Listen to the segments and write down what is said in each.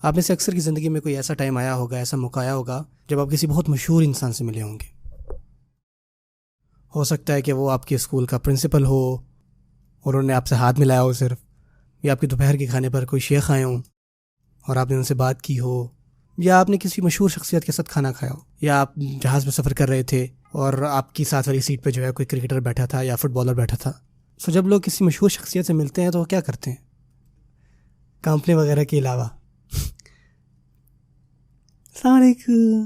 آپ میں سے اکثر کی زندگی میں کوئی ایسا ٹائم آیا ہوگا، ایسا موقع آیا ہوگا جب آپ کسی بہت مشہور انسان سے ملے ہوں گے. ہو سکتا ہے کہ وہ آپ کے اسکول کا پرنسپل ہو اور انہوں نے آپ سے ہاتھ ملایا ہو صرف، یا آپ کے دوپہر کے کھانے پر کوئی شیخ آئے ہوں اور آپ نے ان سے بات کی ہو، یا آپ نے کسی مشہور شخصیت کے ساتھ کھانا کھایا ہو، یا آپ جہاز میں سفر کر رہے تھے اور آپ کی ساتھ والی سیٹ پہ جو ہے کوئی کرکٹر بیٹھا تھا یا فٹ بالر بیٹھا تھا. سو جب لوگ کسی مشہور شخصیت سے ملتے ہیں تو وہ کیا کرتے ہیں کانپنے وغیرہ کے علاوہ؟ السلام علیکم.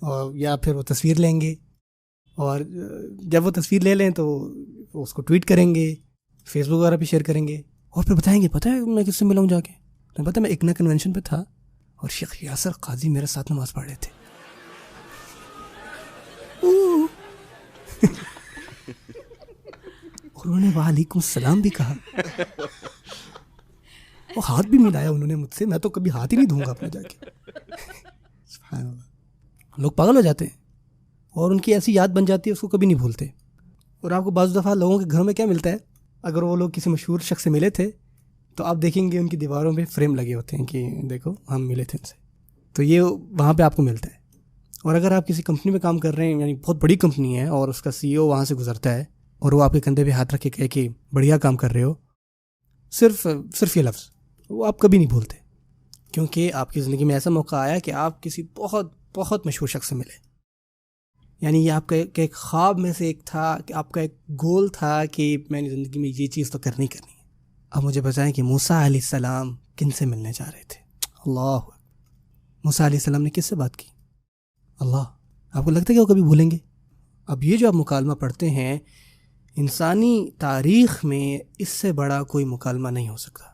اور یا پھر وہ تصویر لیں گے، اور جب وہ تصویر لے لیں تو اس کو ٹویٹ کریں گے، فیس بک وغیرہ پہ شیئر کریں گے، اور پھر بتائیں گے پتہ ہے میں کس سے ملا ہوں جا کے. پتہ ہے میں اگنا کنونشن پہ تھا اور شیخ یاسر قاضی میرے ساتھ نماز پڑھ رہے تھے. اور انہوں نے وعلیکم السلام بھی کہا، وہ ہاتھ بھی ملایا انہوں نے مجھ سے. میں تو کبھی ہاتھ ہی نہیں دوں گا اپنا جا کے. سبحان اللہ. لوگ پاگل ہو جاتے ہیں اور ان کی ایسی یاد بن جاتی ہے اس کو کبھی نہیں بھولتے. اور آپ کو بعض دفعہ لوگوں کے گھروں میں کیا ملتا ہے، اگر وہ لوگ کسی مشہور شخص سے ملے تھے تو آپ دیکھیں گے ان کی دیواروں پہ فریم لگے ہوتے ہیں کہ دیکھو ہم ملے تھے ان سے. تو یہ وہاں پہ آپ کو ملتا ہے. اور اگر آپ کسی کمپنی میں کام کر رہے ہیں، یعنی بہت بڑی کمپنی ہے اور اس کا سی ای او وہاں سے گزرتا ہے اور وہ آپ کے کندھے پہ ہاتھ رکھ کے کہے کہ بڑھیا کام کر رہے ہو، صرف یہ لفظ وہ آپ کبھی نہیں بھولتے، کیونکہ آپ کی زندگی میں ایسا موقع آیا کہ آپ کسی بہت بہت مشہور شخص سے ملے. یعنی یہ آپ کا ایک خواب میں سے ایک تھا، کہ آپ کا ایک گول تھا کہ میں نے زندگی میں یہ چیز تو کرنی ہے. اب مجھے بتائیں کہ موسیٰ علیہ السلام کن سے ملنے جا رہے تھے؟ اللہ. موسیٰ علیہ السلام نے کس سے بات کی؟ اللہ. آپ کو لگتا ہے کہ وہ کبھی بھولیں گے؟ اب یہ جو آپ مکالمہ پڑھتے ہیں، انسانی تاریخ میں اس سے بڑا کوئی مکالمہ نہیں ہو سکتا.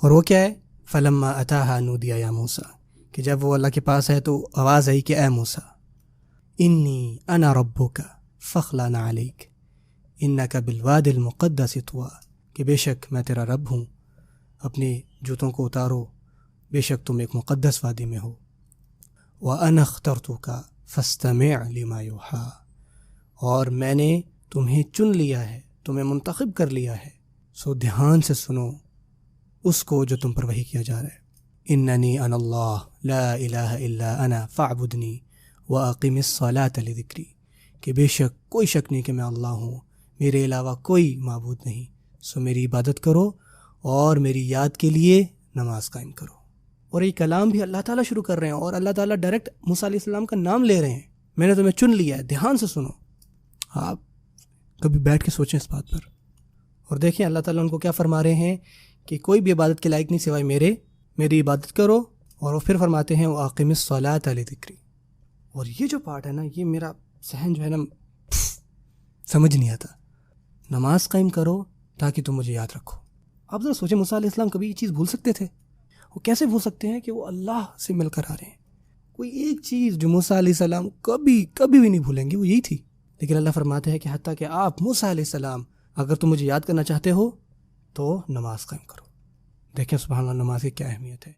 اور وہ کیا ہے؟ فلما اتاہا نودی یا موسیٰ، کہ جب وہ اللہ کے پاس ہے تو آواز آئی کہ اے موسیٰ، انی انا ربک فاخلع نعلیک انک بالوادی المقدس طویٰ، کہ بے شک میں تیرا رب ہوں، اپنے جوتوں کو اتارو، بے شک تم ایک مقدس وادی میں ہو. وَأَنَا اخْتَرْتُكَ فَاسْتَمِعْ لِمَا يُوحَىٰ، اور میں نے تمہیں چن لیا ہے، تمہیں منتخب کر لیا ہے، سو دھیان سے سنو اس کو جو تم پر وحی کیا جا رہا ہے. اننی انا اللہ لا الہ الا انا فاعبدنی واقم الصلاۃ لذکری، کہ بے شک کوئی شک نہیں کہ میں اللہ ہوں، میرے علاوہ کوئی معبود نہیں، سو میری عبادت کرو اور میری یاد کے لیے نماز قائم کرو. اور یہ کلام بھی اللہ تعالیٰ شروع کر رہے ہیں اور اللہ تعالیٰ ڈائریکٹ موسیٰ علیہ السلام کا نام لے رہے ہیں. میں نے تمہیں چن لیا ہے، دھیان سے سنو. آپ کبھی بیٹھ کے سوچیں اس بات پر اور دیکھیں اللہ تعالیٰ ان کو کیا فرما رہے ہیں کہ کوئی بھی عبادت کے لائق نہیں سوائے میری عبادت کرو. اور وہ پھر فرماتے ہیں وَأَقِمِ الصَّلَاةَ لِذِكْرِی. اور یہ جو پارٹ ہے نا، یہ میرا ذہن جو ہے نا سمجھ نہیں آتا. نماز قائم کرو تاکہ تم مجھے یاد رکھو. آپ ذرا سوچیں موسیٰ علیہ السلام کبھی یہ چیز بھول سکتے تھے؟ وہ کیسے بھول سکتے ہیں کہ وہ اللہ سے مل کر آ رہے ہیں؟ کوئی ایک چیز جو موسیٰ علیہ السلام کبھی بھی نہیں بھولیں گے وہ یہی تھی. لیکن اللہ فرماتے ہیں کہ حتیٰ کہ آپ موسیٰ علیہ السلام اگر تم مجھے یاد کرنا چاہتے ہو تو نماز قائم کرو. دیکھیں سبحان اللہ نماز کی کیا اہمیت ہے.